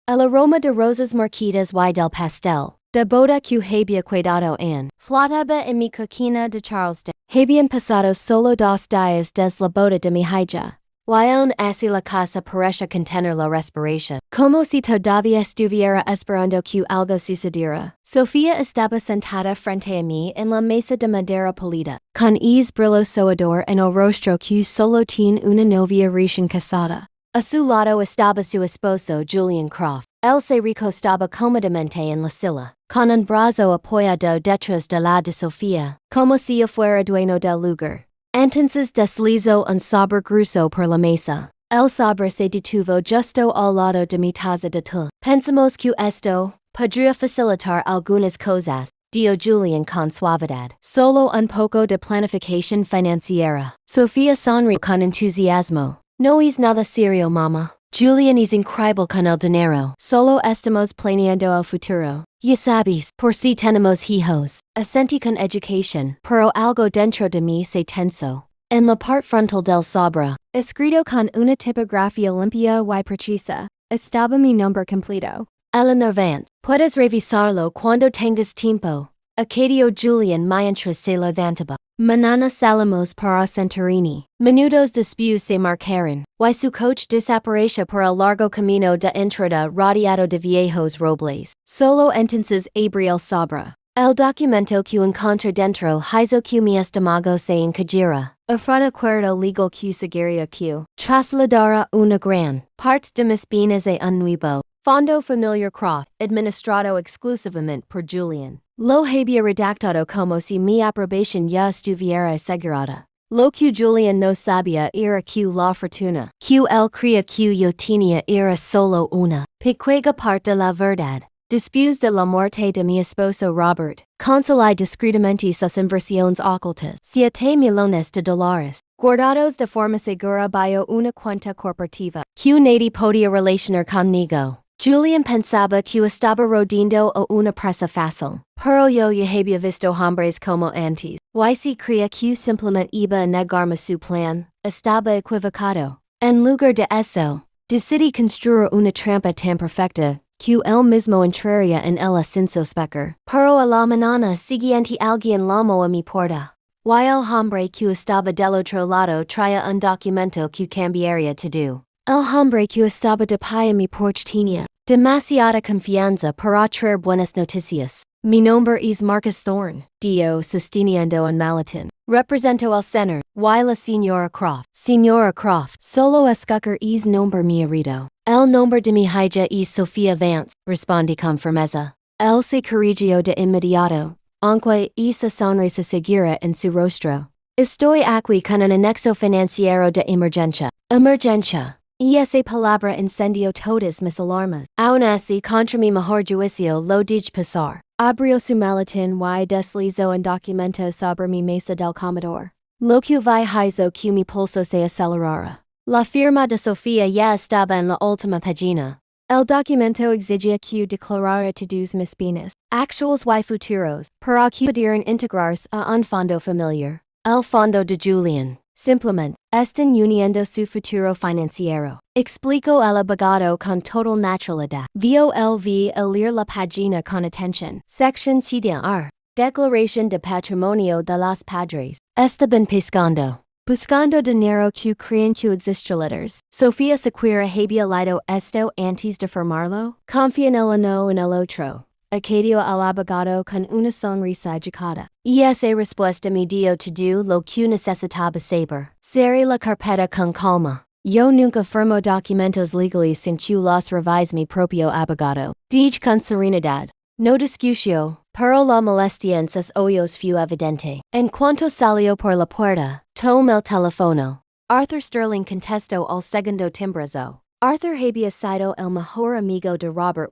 El aroma de rosas marquitas y del pastel, de boda que había cuidado en, flotaba en mi coquina de Charleston. Habían pasado solo 2 días des la boda de mi hija. Y aún así la casa parecía contener la respiración, como si todavía estuviera esperando que algo sucediera. Sofía estaba sentada frente a mí en la mesa de madera pulida, con ese brillo soador en el rostro que solo tiene una novia recién casada. A su lado estaba su esposo Julian Croft. Él se recostaba cómodamente en la silla, con un brazo apoyado detrás de la de Sofía, como si yo fuera dueño del lugar. Entonces deslizó un sobre grueso por la mesa. El sobre se detuvo justo al lado de mi taza de té. Pensamos que esto podría facilitar algunas cosas, dijo Julian con suavidad. Solo un poco de planificación financiera. Sofía sonrió con entusiasmo. No es nada serio, mamá. Julian es increíble con el dinero. Solo estamos planeando el futuro. Ya sabes, por si tenemos hijos. Asentí con educación, pero algo dentro de mí se tensó. En la parte frontal del sobre, escrito con una tipografía limpia y precisa, estaba mi nombre completo. El Nervant. Puedes revisarlo cuando tengas tiempo. Acadio Julian mientras se levantaba. Mañana salimos para Santorini. Minutos después se marcaron, y su coche desapareció por el largo camino de entrada rodeado de viejos robles. Solo entonces abrí el sobre. El documento que encontré dentro hizo que mi estómago se encogiera. Ofrece acuerdo legal que sugería que trasladara una gran parte de mis bienes a un nuevo fondo familiar Croft, administrado exclusivamente por Julian. Lo había redactado como si mi aprobación ya estuviera asegurada. Lo que Julian no sabía era que la fortuna que él creía que yo tenía era solo una pequeña parte de la verdad. Después de la muerte de mi esposo Robert, consolé discretamente sus inversiones ocultas, $7 millones, guardados de forma segura bajo una cuenta corporativa, que nadie podía relacionar conmigo. Julian pensaba que estaba rodeando a una presa fácil, pero yo ya había visto hombres como antes. Y si creía que simplemente iba a negarme su plan, estaba equivocado. En lugar de eso, decidí construir una trampa tan perfecta que él mismo entraría en ella sin sospechar. Pero a la mañana siguiente alguien llamó a mi puerta. Y el hombre que estaba del otro lado traía un documento que cambiaría todo. El hombre que estaba de pie en mi porche tenía demasiada confianza para traer buenas noticias. Mi nombre es Marcus Thorne, dijo sosteniendo un maletín. Represento al Senor, y la señora Croft. Señora Croft, solo escoger es nombre mi marido. El nombre de mi hija es Sofía Vance, respondí con firmeza. Él se corrigió de inmediato, aunque esa sonrisa segura en su rostro. Estoy aquí con un anexo financiero de emergencia. Emergencia. Y esa palabra encendió todas mis alarmas. Aún así, contra mi mejor juicio lo dije pasar. Abrió su maletín y deslizó un documento sobre mi mesa del comedor. Lo que vi hizo que mi pulso se acelerara. La firma de Sofía ya estaba en la última página. El documento exigía que declarara todos mis bienes, actuales y futuros, para que pudieran integrarse a un fondo familiar. El fondo de Julian. Simplemente, están uniendo su futuro financiero. Explicó el abogado con total naturalidad. Vio el vi a leer la página con atención. Section 7R. Declaración de patrimonio de los padres. Estaban buscando dinero que creen que existe letters. Sofía Sequeira había leído esto antes de firmarlo. Confía en el uno en el otro. Acadio al abogado con una sonrisa agicada. Y esa respuesta me dio todo lo que necesitaba saber. Cerré la carpeta con calma. Yo nunca firmo documentos legales sin que los revise mi propio abogado. Dije con serenidad. No discutió, pero la molestia en sus ojos fue evidente. En cuanto salió por la puerta, tomó el teléfono. Arthur Sterling contestó al segundo timbrazo. Arthur había sido el mejor amigo de Robert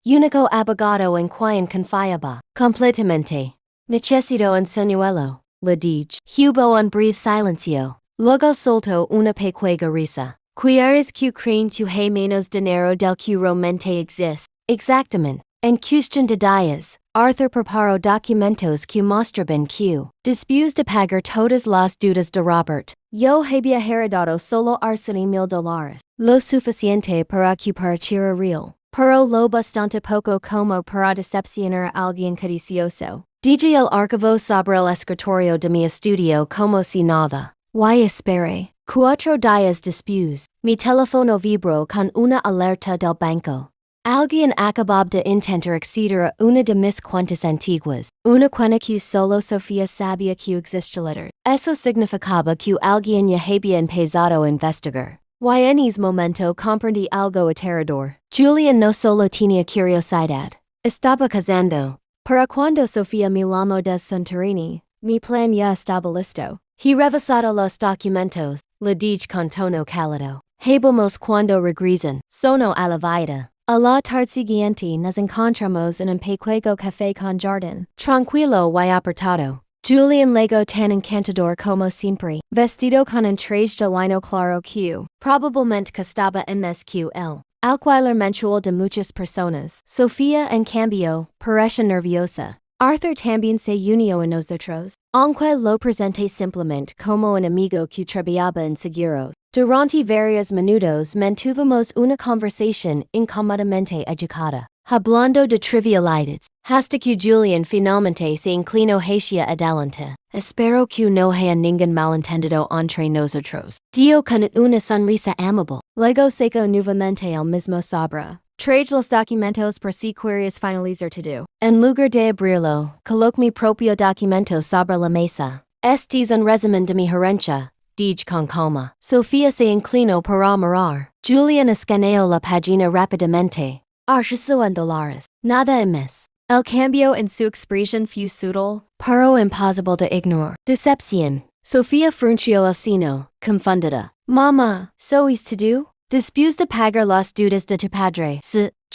y único abogado en quien confiaba. Completamente. Necesito un señuelo, le dije. Hubo un breve silencio. Luego soltó una pequeña risa. ¿Quieres que creen que hay menos dinero del que realmente existe? Exactamente. En cuestión de días, Arthur preparó documentos que mostraban que, después de pagar todas las dudas de Robert, yo había heredado solo $100,000, lo suficiente para que pareciera real. pero lo bastante poco como para decepcionar a alguien codicioso. Dije el archivo sobre el escritorio de mi estudio como si nada. Y esperé. 4 días después, mi teléfono vibró con una alerta del banco. Alguien acababa de intentar acceder a una de mis cuentas antiguas, una cuenta que solo Sofía sabía que existía. Eso significaba que alguien ya había empezado a investigar. Y en ese momento comprendí algo aterrador. Julian no solo tenía curiosidad. Estaba casando. Para cuando Sofía me llamó de Santorini, mi plan ya estaba listo. He revisado los documentos, le dije con tono cálido. Habemos cuando regresan. Sono a la vida. A la tarde siguiente nos encontramos en un pequeño café con jardín. Tranquilo y apartado. Julian llegó tan encantador como siempre, vestido con un traje de lino claro que, probablemente costaba más que el alquiler mensual de muchas personas. Sofía, en cambio, parecía nerviosa. Arthur también se unió a nosotros, aunque lo presenté simplemente como un amigo que trabajaba en seguros. Durante varios minutos mantuvimos una conversación incómodamente educada, hablando de trivialidades, hasta que Julian finalmente se inclinó hacia adelante. Espero que no haya ningún malentendido entre nosotros. Dio con una sonrisa amable. Luego sacó nuevamente el mismo sobre. Traje los documentos por si querías finalizar todo. En lugar de abrirlo, coloqué mi propio documento sobre la mesa. Este es un resumen de mi herencia, dije con calma. Sofía se inclinó para mirar. Julian escaneó la página rápidamente. $21. Nada más. El cambio en su expresión fue sutil, pero imposible de ignorar. Decepción. Sofía frunció el ceño, confundida. Mamá, ¿sois todo? Después de pagar las deudas de tu padre.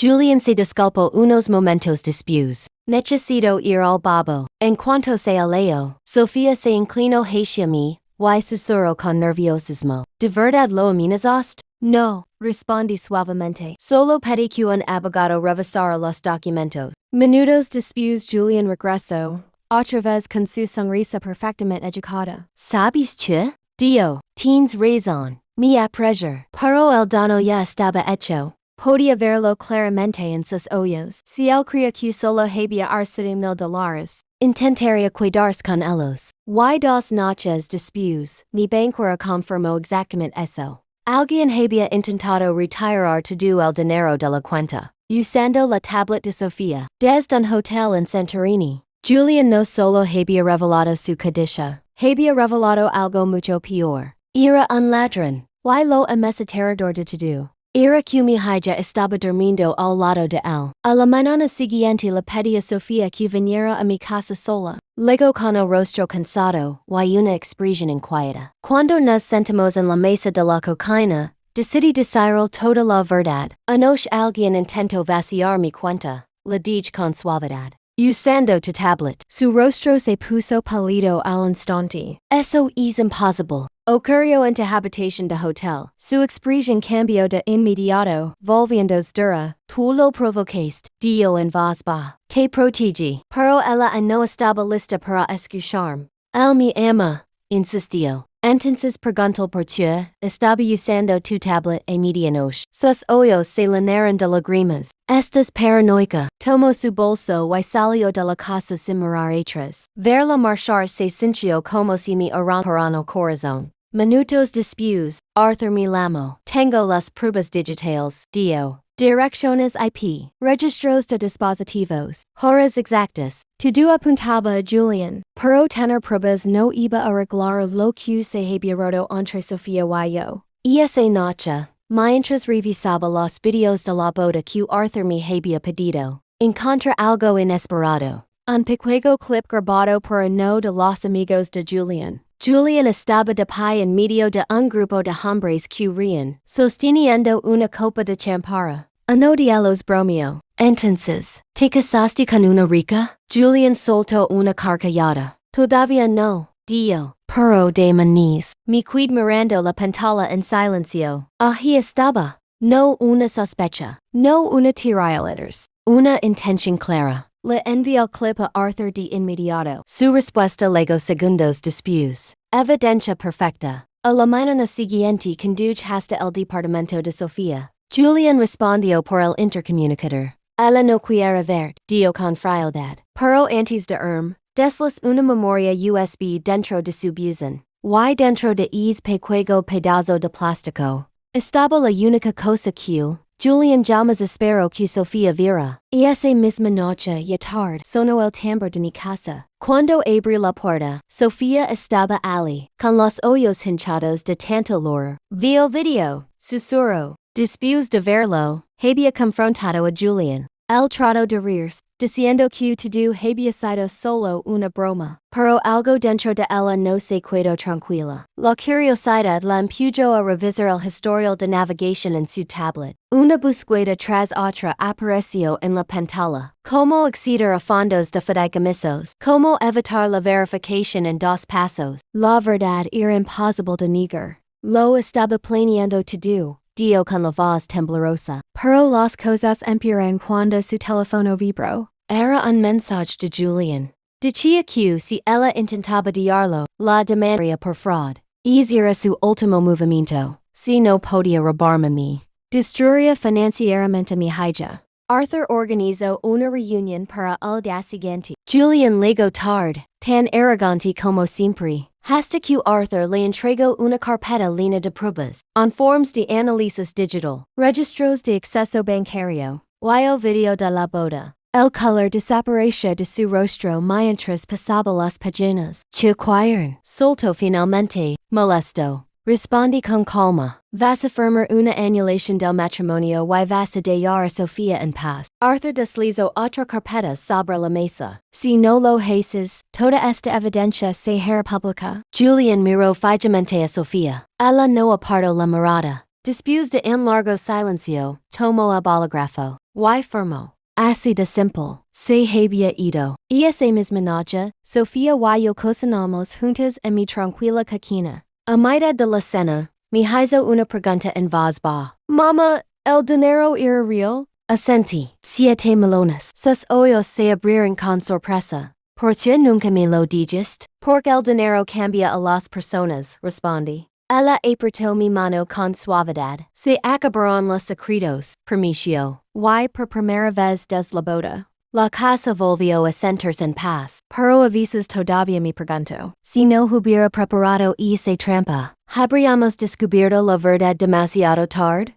Julian se disculpó unos momentos después. Necesito ir al babo. En cuanto se alejó, Sofía se inclinó hacia mí, y susurró con nerviosismo. ¿De verdad lo amenazaste? No, respondí suavemente. Solo pedí que un abogado revisara los documentos. Minutos después Julian regresó, otra vez con su sonrisa perfectamente educada. ¿Sabes qué? Dio, tienes razón. Me aprecio. Pero el daño ya estaba hecho. Podía verlo claramente en sus ojos. Si él creía que solo había $100,000, intentaría cuidarse con ellos. Y 2 noches después, mi banquero confirmó exactamente eso. Alguien había intentado retirar todo el dinero de la cuenta, usando la tablet de Sofía, desde un hotel en Santorini. Julian no solo había revelado su codicia, había revelado algo mucho peor. Era un ladrón. Y lo más aterrador de todo era que mi hija estaba durmiendo al lado de él. A la mañana siguiente le pedí a Sofía que viniera a mi casa sola. Luego con el rostro cansado y una expresión inquieta. Cuando nos sentamos en la mesa de la cocina, decidí decirle toda la verdad. Anoche alguien intentó vaciar mi cuenta, le dije con suavidad. Usando tu tablet. Su rostro se puso pálido al instante. Eso es imposible. Ocurrió en tu habitación de hotel. Su expresión cambió de inmediato, volviéndose dura. Tú lo provocaste, dio en voz baja. Te protegí. Pero ella no estaba lista para escucharme. Él me ama, insistió. Entonces preguntó por qué estaba usando tu tablet a medianoche. Sus ojos se llenaron de lágrimas. Estás paranoica. Tomó su bolso y salió de la casa sin mirar atrás. Verla marchar se sintió como si me arrancaran el corazón. Minutos después, Arthur me llamó. Tengo las pruebas digitales, dio. Direcciones IP, registros de dispositivos, horas exactas. Todo apuntaba a Julian, pero tener pruebas no iba a arreglar lo que se había roto entre Sofía y yo. Y esa noche, mientras revisaba los videos de la boda que Arthur me había pedido, encontré algo inesperado. Un pequeño clip grabado por uno de los amigos de Julian. Julian estaba de pie en medio de un grupo de hombres que rían, sosteniendo una copa de champara. Uno de ellos bromeó. Entonces, ¿te casaste con una rica? Julian soltó una carcajada. Todavía no, dio. Pero de manis. Me quedé mirando la pantalla en silencio. Ahí estaba. No una sospecha. No una tiraletters. Una intención clara. Le envió el clip a Arthur de inmediato. Su respuesta llegó segundos después. Evidencia perfecta. A la mañana siguiente conduje hasta el departamento de Sofía. Julian respondió por el intercomunicator. Ella no quiere ver, dio con frialdad. Pero antes de deslas una memoria USB dentro de su buzón. Y dentro de pequeño pedazo de plástico. Estaba la única cosa que Julian jamás esperó que Sofía viera. Y esa misma noche ya tarde sonó el tambor de mi casa. Cuando abrí la puerta, Sofía estaba allí, con los ojos hinchados de tanto olor. Vi el video, susurró. Después de verlo, había confrontado a Julian. Él trató de reírse, diciendo que todo había sido solo una broma. Pero algo dentro de ella no se quedó tranquila. La curiosidad la empujó a revisar el historial de navegación en su tablet. Una búsqueda tras otra apareció en la pantalla. Cómo acceder a fondos de fideicomisos. Cómo evitar la verificación en 2 pasos. La verdad era imposible de negar. Lo estaba planeando todo. Dio con la voz temblorosa. Pero las cosas empeoran cuando su teléfono vibró. Era un mensaje de Julian. Decía que si ella intentaba diarlo, la demandaría por fraud. Ese era su último movimiento. Si no podía robarme mi. Destruiría financieramente mi hija. Arthur organizó una reunión para el día siguiente. Julian llegó tarde, tan arrogante como siempre. Hasta que Arthur le entregó una carpeta llena de pruebas, en forms de análisis digital, registros de acceso bancario, y el video de la boda. El color desapareció de su rostro mientras pasaba las páginas. Chiquiron, soltó finalmente, molesto. Respondí con calma. Vas a firmar una anulación del matrimonio y vas a dejar a Sofía en paz. Arthur deslizó otra carpeta sobre la mesa. Si no lo haces, toda esta evidencia se hará pública. Julian miró fijamente a Sofía. Ella no apartó la mirada. Después de un largo silencio, tomó el bolígrafo. Y firmó. Así de simple. Se había ido. Y esa misma noche, Sofía y yo cocinamos juntas en mi tranquila cocina. A mitad de la cena, me hizo una pregunta en voz baja. Mama, ¿el dinero era real? Asentí. 7 millones. Sus ojos se abrieron con sorpresa. ¿Por qué nunca me lo dijiste? Porque el dinero cambia a las personas, respondí. Ella apretó mi mano con suavidad. Se acabaron los secretos, permisió. Y por primera vez desde la boda. La casa volvió a sentirse en paz. Pero a veces todavía me pregunto, si no hubiera preparado esa trampa, ¿habríamos descubierto la verdad demasiado tarde?